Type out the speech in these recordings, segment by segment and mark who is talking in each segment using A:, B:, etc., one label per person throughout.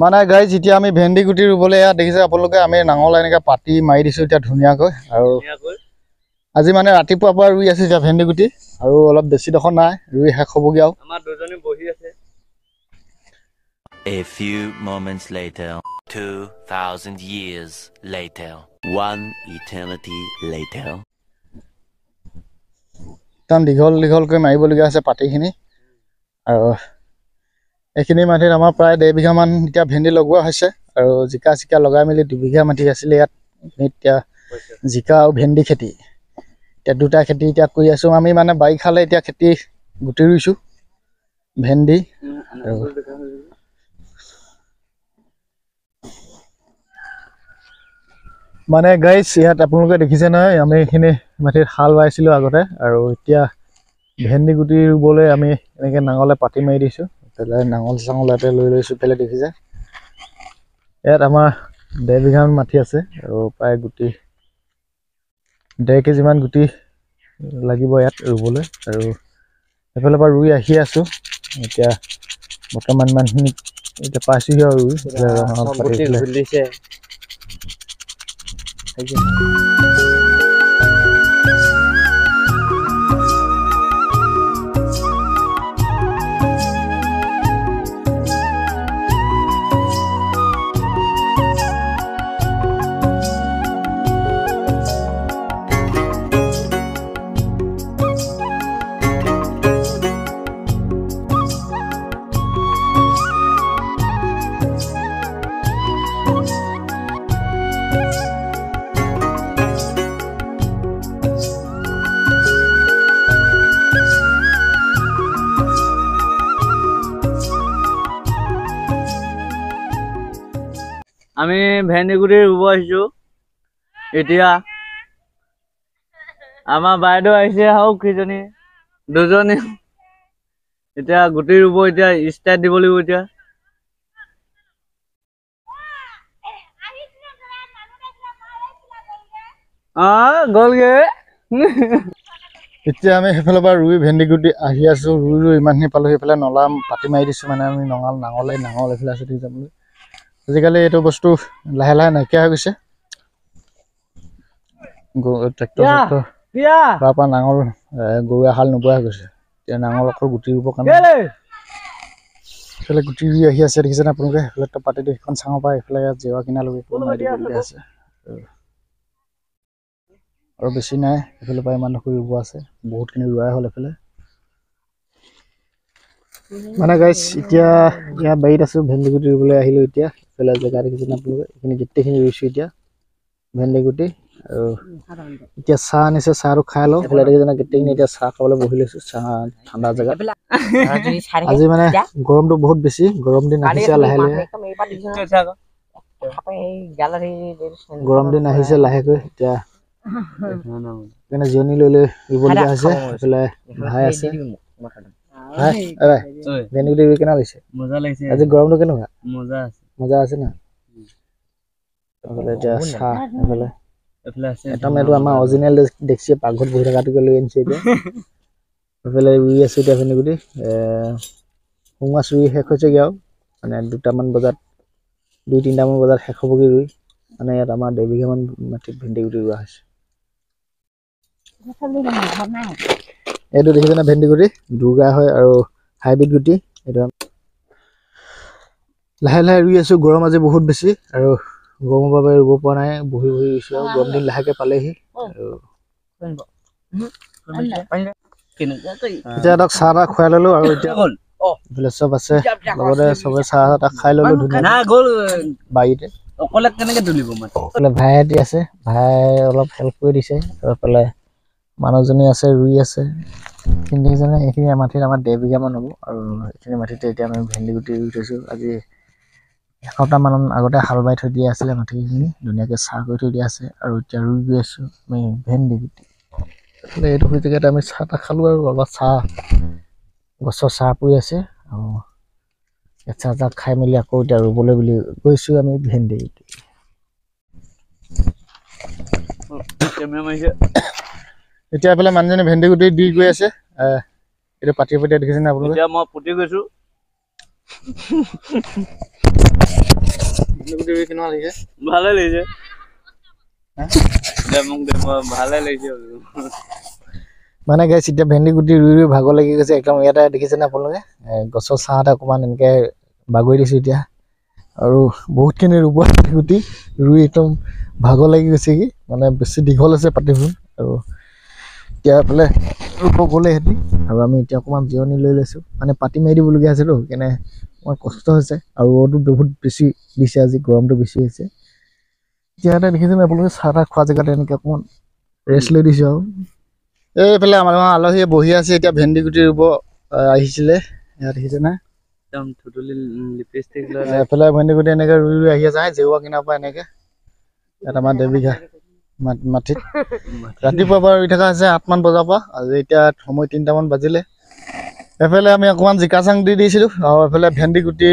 A: মানে গাইজ এতিয়া আমি ভেন্দি গুটি ৰুবলৈ ইয়াত দেখিছে আপোনালোকে আমি নাঙল এনেকৈ পাতি মাৰি দিছোঁ এতিয়া ধুনীয়াকৈ আৰু আজি মানে ৰাতিপুৱাৰ পৰা ৰুই আছে এতিয়া ভেন্দি গুটি আৰু অলপ বেছি ডোখৰ নাই ৰুই শেষ হ'বগৈ আৰু
B: আমাৰ দুজনী বহি আছে
C: A few moments later 2000 years later one eternity later
A: একদম দীঘলকৈ মাৰিবলগীয়া আছে পাতিখিনি আৰু এইখিনি মাটিত আমাৰ প্ৰায় 1.5 বিঘামান এতিয়া ভেন্দি লগোৱা হৈছে আৰু জিকা চিকা লগাই মেলি 2 বিঘা মাটি আছিলে ইয়াত এতিয়া জিকা আৰু ভেন্দি খেতি এতিয়া দুটা খেতি এতিয়া কৰি আছোঁ আমি মানে বাৰিষালে এতিয়া খেতি গুটি ৰুইছোঁ ভেন্দি মানে গাইজ ইয়াত আপোনালোকে দেখিছে নহয় আমি এইখিনি মাটিত হাল বাইছিলোঁ আগতে আৰু এতিয়া ভেন্দি গুটি ৰুবলৈ আমি এনেকৈ নাঙলে পাতি মাৰি দিছোঁ পেলাই নাঙল চাঙল ইয়াতে লৈ লৈছোঁ পেলাই দেখিছে ইয়াত আমাৰ 1.5 বিঘামান মাটি আছে আৰু প্ৰায় গুটি 1.5 কেজিমান গুটি লাগিব ইয়াত ৰুবলৈ আৰু সেইফালৰ পৰা ৰুই আহি আছোঁ এতিয়া বৰ্তমান মানুহখিনি এতিয়া পাইছোঁহি আৰু ৰুই
B: আমি ভেন্দি গুটি ৰুব আহিছোঁ এতিয়া আমাৰ বাইদেউ আহিছে হওক কিজনী দুজনী এতিয়া গুটি ৰুব এতিয়া ষ্টাৰ্ট দিব লাগিব এতিয়া গ'লগে
A: এতিয়া আমি সেইফালৰ পৰা ৰুই ভেন্দি গুটি আহি আছোঁ ৰুই ইমানখিনি পালোঁ সেইফালে নলা পাতি মাৰি দিছোঁ মানে আমি নাঙল এইফালে আছোঁ ঠিক যাবলৈ আজিকালি এইটো বস্তু লাহে লাহে নাইকিয়া হৈ গৈছে ট্ৰেক্টৰ তাৰ পৰা নাঙল গৰুৱে হাল নোবোৱা হৈ গৈছে এতিয়া নাঙল অকল গুটি ৰুবৰ কাৰণে এইফালে গুটি ৰুই আহি আছে দেখিছেনে আপোনালোকে সেইফালে পাতিটো সেইখন চাঙৰ পৰা এইফালে জেৱা কিনালৈকে মাৰি দিবলগীয়া আছে আৰু বেছি নাই এইফালৰ পৰা ইমান ডোখৰ ৰুব আছে বহুতখিনি ৰোৱাই হ'ল এইফালে মানে গাইজ এতিয়া ইয়াৰ বাৰীত আছোঁ ভেন্দি গুটি ৰুবলৈ আহিলোঁ এতিয়া এইফালে জেগা দেখিছেনে আপোনালোকে এইখিনি গোটেইখিনি ৰুইছোঁ এতিয়া ভেন্দি গুটি আৰু এতিয়া চাহ আনিছে চাহটো খাই লওঁ এইফালে দেখিছেনে গোটেইখিনি এতিয়া চাহ খাবলৈ বহি লৈছোঁ চাহ ঠাণ্ডা জেগাত আজি মানে গৰমটো বহুত বেছি গৰম দিন আহিছে লাহে লাহে গৰম দিন আহিছে লাহেকৈ এতিয়া সেইকাৰণে জিৰণি লৈ ৰুবলগীয়া হৈছে এইফালে ভাই আছে ভেন্দি গুটি ৰুই কেনে লাগিছে
B: মজা লাগিছে
A: আজি গৰমটো কেনেকুৱা
B: মজা
A: আছে না এতিয়া চাহ এইফালে একদম এইটো আমাৰ অৰিজিনেল দেখিছে পাকঘৰত বহি থকাটোকে লৈ আনিছে এতিয়া এইফালে ৰুই আছোঁ এতিয়া ভেন্দি গুটি সোমোৱা ৰুই শেষ হৈছেগৈ আৰু মানে 2টামান বজাত 2-3টামান বজাত শেষ হ'বগৈ ৰুই মানে ইয়াত আমাৰ 1.5 বিঘামান মাটিত ভেন্দি গুটি ৰোৱা হৈছে এইটো দেখিছেনে ভেন্দি গুটি দুৰ্গা হয় আৰু হাইব্ৰিড গুটি এইটো লাহে লাহে ৰুই আছোঁ গৰম আজি বহুত বেছি আৰু গৰমৰ বাবে ৰুব পৰা নাই বহি ৰুইছোঁ আৰু গৰম দিন লাহেকৈ পালেহি আৰু এতিয়া তাক চাহ তাহ খুৱাই ল'লোঁ আৰু এতিয়া এইফালে চব আছে লগতে চবে চাহ তাহ খাই ল'লোঁ ধুনীয়া বাৰীতে
B: অকলে কেনেকৈ তুলিব
A: এইফালে ভাইহঁতি আছে ভাই অলপ হেল্প কৰি দিছে আৰু এইফালে মানুহজনী আছে ৰুই আছে কিন্তু দেখিছেনে এইখিনি মাটিত আমাৰ 1.5 বিঘামান হ'ব আৰু এইখিনি মাটিতে এতিয়া আমি ভেন্দি গুটি ৰুই থৈছোঁ আজি এসপ্তাহমান আগতে হাল বাই থৈ দিয়া আছিলে মাটিখিনি ধুনীয়াকৈ চাহ কৰি থৈ দিয়া আছে আৰু এতিয়া ৰুই গৈ আছোঁ আমি ভেন্দি গুটি এইফালে এইটো জেগাত আমি চাহ তাহ খালোঁ আৰু অলপ চাহ গছৰ চাহ পৰি আছে আৰু চাহ তাহ খাই মেলি আকৌ এতিয়া ৰুবলৈ বুলি গৈছোঁ আমি ভেন্দি গুটি এতিয়া এইফালে মানুহজনী ভেন্দি গুটি দি গৈ আছে এইটো পাতি দেখিছেনে আপোনালোকে
B: মই পুতি গৈছোঁ
A: ভেন্দিগুটি ৰুই কেনেকুৱা লাগিছে?
B: ভালে লাগিছে মোক দে ভালে লাগিছে
A: মানে গাইছ এতিয়া ভেন্দি গুটি ৰুই ৰুই ভাগৰ লাগি গৈছে একদম। ইয়াতে দেখিছেনে আপোনালোকে গছৰ ছাঁতে অকণমান এনেকৈ বাগৰি দিছোঁ এতিয়া। আৰু বহুতখিনি ৰুব গুটি ৰুই একদম ভাগৰ লাগি গৈছে কি মানে বেছি দীঘল হৈছে পাতিবোৰ। আৰু এতিয়া এইফালে ৰুব গ'লে সিহঁতি আৰু আমি এতিয়া অকণমান জিৰণি লৈ লৈছোঁ। মানে পাতি মাৰি দিবলগীয়া হৈছেতো সেইকাৰণে অকণমান কষ্ট হৈছে। আৰু ৰ'দো বহুত বেছি দিছে আজি, গৰমটো বেছি হৈছে। এতিয়া ইয়াতে দেখিছেনে আপোনালোকে চাহ তাহ খোৱা জেগাতে এনেকৈ অকণমান ৰেষ্ট লৈ দিছোঁ। আৰু এইফালে আমাৰ আলহীয়ে বহি আছে এতিয়া ভেন্দি গুটি ৰুব আহিছিলে। ইয়াত দেখিছেনে
B: একদম থুতুলি লিপষ্টিক লৈ
A: এইফালে ভেন্দি গুটি এনেকৈ ৰুই ৰুই আহি আছে জেওৰা কিনাৰ পৰা এনেকৈ। ইয়াত আমাৰ 1.5 বিঘা মাটিত ৰাতিপুৱাৰ পৰা ৰুই থকা হৈছে 8মান বজাৰ পৰা। আজি এতিয়া সময় 3টামান বাজিলে। এইফালে আমি অকণমান জিকা চাং দি দিছিলোঁ আৰু এইফালে ভেন্দি গুটি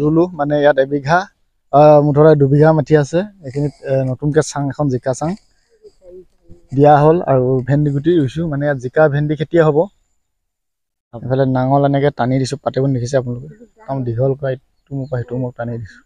A: ৰুলোঁ। মানে ইয়াত 1 বিঘা মুঠতে 2 বিঘা মাটি আছে। এইখিনিত নতুনকৈ চাং এখন জিকা চাং দিয়া হ'ল আৰু ভেন্দি গুটি ৰুইছোঁ। মানে ইয়াত জিকা ভেন্দি খেতিয়ে হ'ব। এইফালে নাঙল এনেকৈ টানি দিছোঁ, পাতিব দেখিছে আপোনালোকে একদম দীঘল কৰা ইটো মোৰ পৰা সিটো মই টানি দিছোঁ।